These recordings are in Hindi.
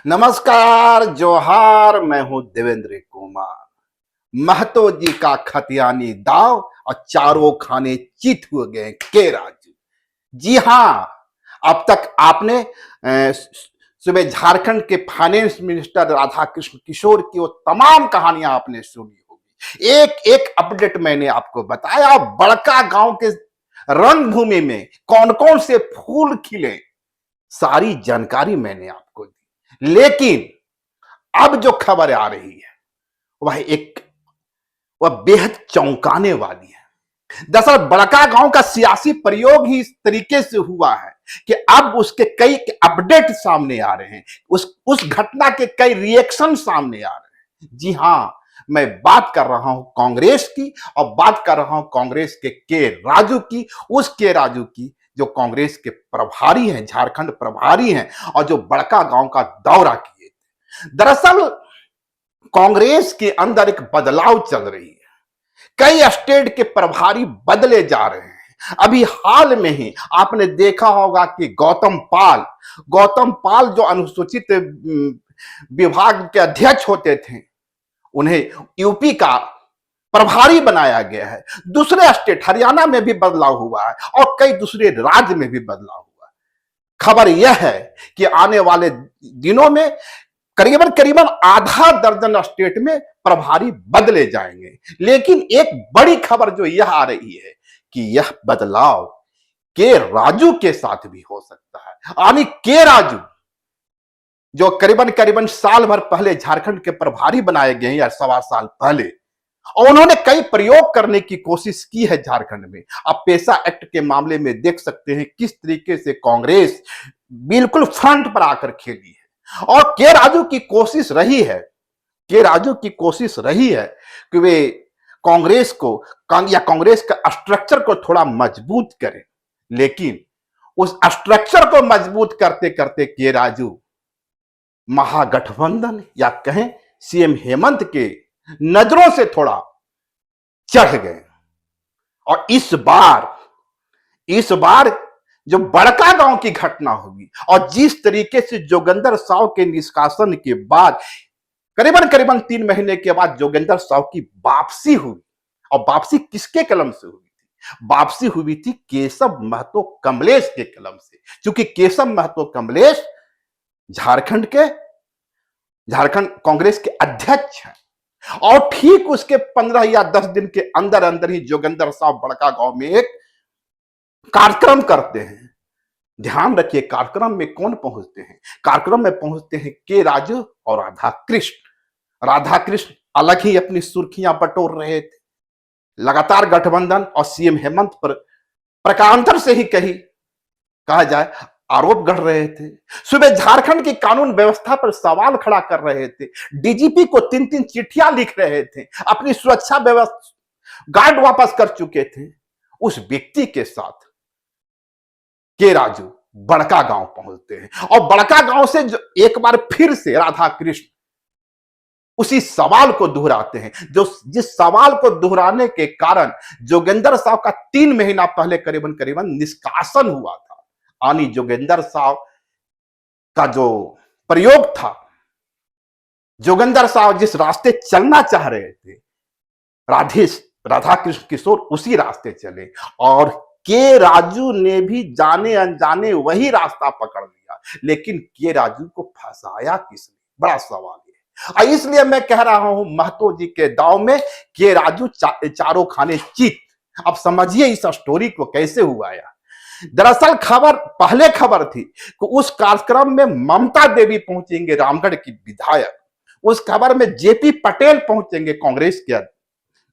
नमस्कार, जोहार। मैं हूं देवेंद्र कुमार। महतो जी का खतियानी दाव और चारों खाने चित हो गए के राजू। जी हां, अब तक आपने सुबह झारखंड के फाइनेंस मिनिस्टर राधा कृष्ण किशोर की वो तमाम कहानियां आपने सुनी होगी। एक एक अपडेट मैंने आपको बताया। बड़का गांव के रणभूमि में कौन कौन से फूल खिले, सारी जानकारी मैंने आपको दी। लेकिन अब जो खबर आ रही है वह बेहद चौंकाने वाली है। दरअसल बड़का गांव का सियासी प्रयोग ही इस तरीके से हुआ है कि अब उसके कई अपडेट सामने आ रहे हैं। उस घटना के कई रिएक्शन सामने आ रहे हैं। जी हां, मैं बात कर रहा हूं कांग्रेस की, और बात कर रहा हूं कांग्रेस के राजू की। उस के राजू की जो कांग्रेस के प्रभारी हैं, झारखंड प्रभारी हैं, और जो बड़का गांव का दौरा किए। दरअसल कांग्रेस के अंदर एक बदलाव चल रही है। कई स्टेट के प्रभारी बदले जा रहे हैं। अभी हाल में ही आपने देखा होगा कि गौतम पाल जो अनुसूचित विभाग के अध्यक्ष होते थे, उन्हें यूपी का प्रभारी बनाया गया है। दूसरे स्टेट हरियाणा में भी बदलाव हुआ है और कई दूसरे राज्य में भी बदलाव हुआ है। खबर यह है कि आने वाले दिनों में करीबन करीबन आधा दर्जन स्टेट में प्रभारी बदले जाएंगे। लेकिन एक बड़ी खबर जो यह आ रही है कि यह बदलाव के राजू के साथ भी हो सकता है। यानी के राजू जो करीबन करीबन साल भर पहले झारखंड के प्रभारी बनाए गए या सवा साल पहले, और उन्होंने कई प्रयोग करने की कोशिश की है झारखंड में। आप पेशा एक्ट के मामले में देख सकते हैं किस तरीके से कांग्रेस बिल्कुल फ्रंट पर आकर खेली है। और के राजू की कोशिश रही है, कि वे कांग्रेस को या कांग्रेस का स्ट्रक्चर को थोड़ा मजबूत करें। लेकिन उस स्ट्रक्चर को मजबूत करते करते के राजू महागठबंधन या कहें सीएम हेमंत के नजरों से थोड़ा चढ़ गए। और इस बार जो बड़का गांव की घटना होगी, और जिस तरीके से जोगिंदर साव के निष्कासन के बाद करीबन करीबन 3 महीने के बाद जोगिंदर साव की वापसी हुई, और वापसी किसके कलम से हुई थी? वापसी हुई थी केशव महतो कमलेश के कलम से। क्योंकि केशव महतो कमलेश झारखंड कांग्रेस के अध्यक्ष हैं। और ठीक उसके 15 या 10 दिन के अंदर अंदर ही जोगिंदर साहब बड़का गांव में एक कार्यक्रम करते हैं। ध्यान रखिए, कार्यक्रम में कौन पहुंचते हैं? कार्यक्रम में पहुंचते हैं के राजू और राधा कृष्ण अलग ही अपनी सुर्खियां बटोर रहे थे। लगातार गठबंधन और सीएम हेमंत पर प्रकारांतर से ही कहा जाए आरोप गढ़ रहे थे। सुबह झारखंड की कानून व्यवस्था पर सवाल खड़ा कर रहे थे। डीजीपी को 3-3 चिट्ठियां लिख रहे थे। अपनी सुरक्षा व्यवस्था गार्ड वापस कर चुके थे। उस व्यक्ति के साथ के राजू बड़का गांव पहुंचते हैं, और बड़का गांव से एक बार फिर से राधा कृष्ण उसी सवाल को दोहराते हैं, जिस सवाल को दोहराने के कारण जोगिंदर साहब का 3 महीना पहले करीबन करीबन निष्कासन हुआ था। यानी जोगिंदर साहब का जो प्रयोग था, जोगिंदर साहब जिस रास्ते चलना चाह रहे थे, राधा कृष्ण किशोर उसी रास्ते चले, और के राजू ने भी जाने अनजाने वही रास्ता पकड़ लिया। लेकिन के राजू को फंसाया किसने? बड़ा सवाल है। इसलिए मैं कह रहा हूं, महतो जी के दाव में के राजू चारों खाने चित। अब समझिए इस स्टोरी को कैसे हुआ यार। दरअसल पहले खबर थी कि उस कार्यक्रम में ममता देवी पहुंचेंगे, रामगढ़ की विधायक। उस खबर में जेपी पटेल पहुंचेंगे, कांग्रेस के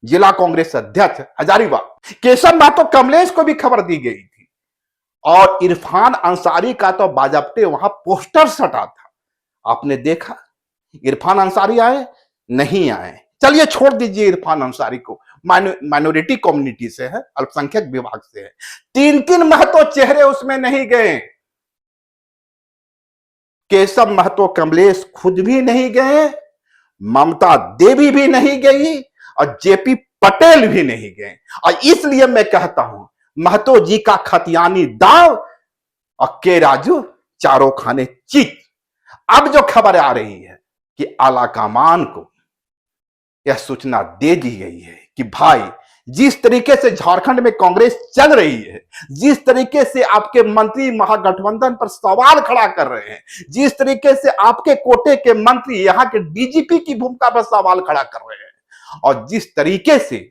जिला कांग्रेस अध्यक्ष हजारीबाग। केशव महतो कमलेश को भी खबर दी गई थी, और इरफान अंसारी का तो बाजाबते वहां पोस्टर सटा था। आपने देखा इरफान अंसारी आए? नहीं आए। चलिए छोड़ दीजिए इरफान अंसारी को, माइनॉरिटी कम्युनिटी से है, अल्पसंख्यक विभाग से है। 3-3 महतो चेहरे उसमें नहीं गए। केशव महतो कमलेश खुद भी नहीं गए, ममता देवी भी नहीं गई, और जेपी पटेल भी नहीं गए। और इसलिए मैं कहता हूं, महतो जी का खतियानी दाव और के राजू चारों खाने चित। अब जो खबर आ रही है कि आलाकमान को यह सूचना दे दी गई है कि भाई, जिस तरीके से झारखंड में कांग्रेस चल रही है, जिस तरीके से आपके मंत्री महागठबंधन पर सवाल खड़ा कर रहे हैं, जिस तरीके से आपके कोटे के मंत्री यहां के डीजीपी की भूमिका पर सवाल खड़ा कर रहे हैं, और जिस तरीके से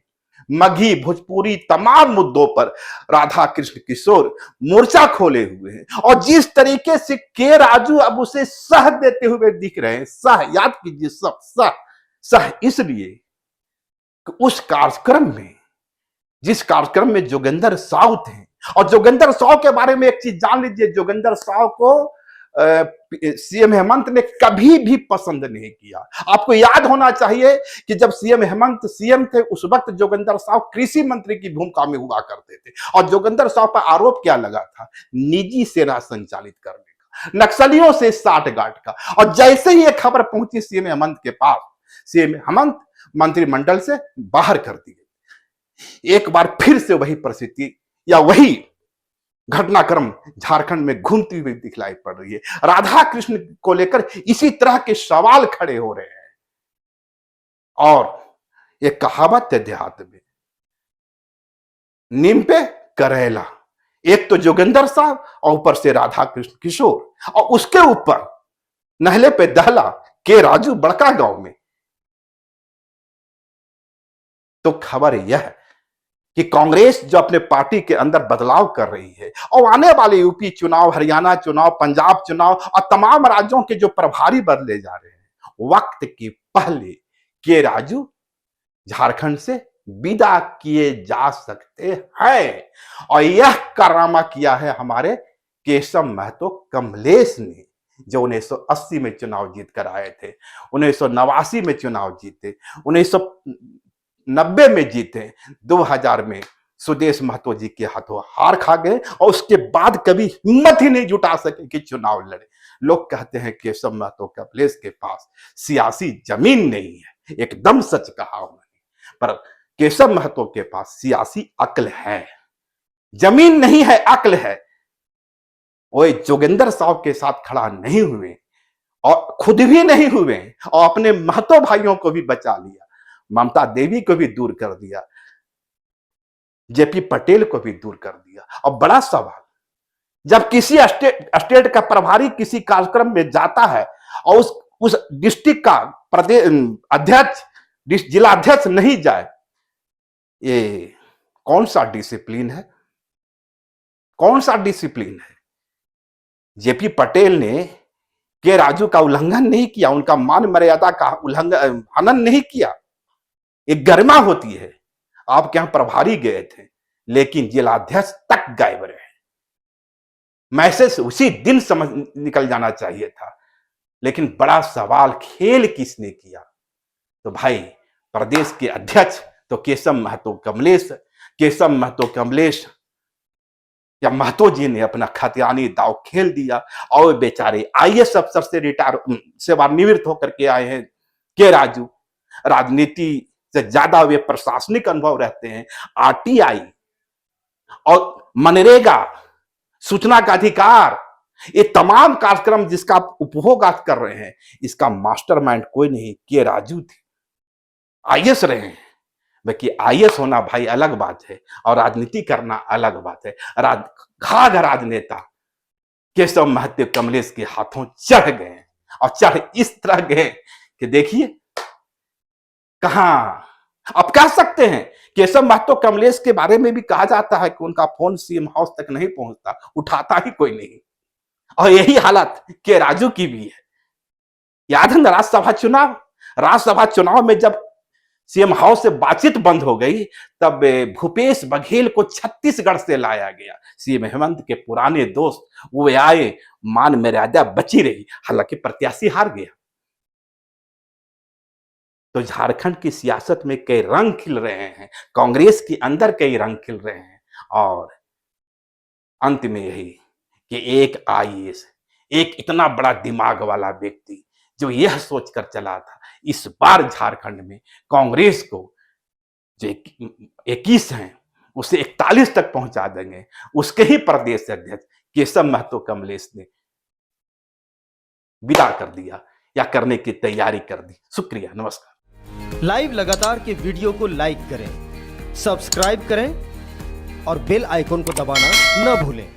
मगही भोजपुरी तमाम मुद्दों पर राधा कृष्ण किशोर मोर्चा खोले हुए हैं, और जिस तरीके से के राजू अब उसे सह देते हुए दिख रहे हैं, सह याद कीजिए, सब सह सह इसलिए कि उस कार्यक्रम में, जिस कार्यक्रम में जोगेंद्र साहू थे, और जोगेंद्र साहू के बारे में एक चीज जान लीजिए, जोगेंद्र साहू को सीएम हेमंत ने कभी भी पसंद नहीं किया। आपको याद होना चाहिए कि जब सीएम हेमंत सीएम थे, उस वक्त जोगेंद्र साहू कृषि मंत्री की भूमिका में हुआ करते थे, और जोगेंद्र साहू पर आरोप क्या लगा था? निजी सेना संचालित करने का, नक्सलियों से साठगांठ का। और जैसे ही यह खबर पहुंची सीएम हेमंत के पास, सीएम हेमंत मंत्रिमंडल से बाहर कर दी गई। एक बार फिर से वही परिस्थिति या वही घटनाक्रम झारखंड में घूमती हुई दिखलाई पड़ रही है। राधा कृष्ण को लेकर इसी तरह के सवाल खड़े हो रहे हैं। और एक कहावत है देहात में, नीम पे करेला, एक तो जोगेंद्र साहब और ऊपर से राधा कृष्ण किशोर, और उसके ऊपर नहले पे दहला के राजू बड़का गांव में। तो खबर यह है कि कांग्रेस जो अपने पार्टी के अंदर बदलाव कर रही है, और आने वाले यूपी चुनाव, हरियाणा चुनाव, पंजाब चुनाव और तमाम राज्यों के जो प्रभारी बदले जा रहे हैं, वक्त के पहले के राजू झारखंड से विदा किए जा सकते हैं। और यह कारनामा किया है हमारे केशव महतो कमलेश ने, जो 1980 में चुनाव जीत कर आए थे, 1989 में चुनाव जीते, 1990 में जीते, 2000 में सुदेश महतो जी के हाथों हार खा गए, और उसके बाद कभी हिम्मत ही नहीं जुटा सके कि चुनाव लड़े। लोग कहते हैं केशव महतो कमलेश के पास सियासी जमीन नहीं है, एकदम सच कहा उन्होंने, पर केशव महतो के पास सियासी अक्ल है, जमीन नहीं है, अक्ल है। वो जोगेंद्र साहब के साथ खड़ा नहीं हुए, और खुद भी नहीं हुए, और अपने महतो भाइयों को भी बचा लिया, ममता देवी को भी दूर कर दिया, जेपी पटेल को भी दूर कर दिया। और बड़ा सवाल, जब किसी स्टेट का प्रभारी किसी कार्यक्रम में जाता है और उस डिस्ट्रिक्ट का प्रदेश अध्यक्ष, जिला अध्यक्ष नहीं जाए, ये कौन सा डिसिप्लिन है? कौन सा डिसिप्लिन है? जेपी पटेल ने के राजू का उल्लंघन नहीं किया, उनका मान मर्यादा का उल्लंघन हनन नहीं किया। एक गरिमा होती है। आपके यहां प्रभारी गए थे, लेकिन जिलाध्यक्ष तक गायब रहे। मैसेज उसी दिन समझ निकल जाना चाहिए था। लेकिन बड़ा सवाल खेल किसने किया? तो भाई प्रदेश के अध्यक्ष तो केशव महतो कमलेश या महतो जी ने अपना खतियानी दाव खेल दिया, और बेचारे आईएएस अफसर से सेवानिवृत्त होकर के आए हैं के राजू। राजनीति से ज्यादा वे प्रशासनिक अनुभव रहते हैं। आरटीआई और मनरेगा, सूचना का अधिकार, ये तमाम कार्यक्रम जिसका आप उपभोग आज कर रहे हैं, इसका मास्टरमाइंड कोई नहीं, के राजू थे। आईएएस रहे हैं, बाकी आईएएस होना भाई अलग बात है, और राजनीति करना अलग बात है। घाघ राजनेता केशव महतो कमलेश के हाथों चढ़ गए, और चढ़ इस तरह गए कि देखिए कहां। आप कह सकते हैं केशव महतो कमलेश के बारे में भी कहा जाता है कि उनका फोन सीएम हाउस तक नहीं पहुंचता, उठाता ही कोई नहीं, और यही हालत के राजू की भी है। याद है राज्यसभा चुनाव में जब सीएम हाउस से बातचीत बंद हो गई, तब भूपेश बघेल को छत्तीसगढ़ से लाया गया। सीएम हेमंत के पुराने दोस्त वो आए, मान मर्यादा बची रही, हालांकि प्रत्याशी हार गया। तो झारखंड की सियासत में कई रंग खिल रहे हैं, कांग्रेस के अंदर कई रंग खिल रहे हैं, और अंत में यही कि एक आईएएस, एक इतना बड़ा दिमाग वाला व्यक्ति जो यह सोचकर चला था इस बार झारखंड में कांग्रेस को जो 21 हैं उसे 41 तक पहुंचा देंगे, उसके ही प्रदेश अध्यक्ष केशव महतो कमलेश ने विदा कर दिया या करने की तैयारी कर दी। शुक्रिया, नमस्कार। लाइव लगातार के वीडियो को लाइक करें, सब्सक्राइब करें और बेल आइकन को दबाना न भूलें।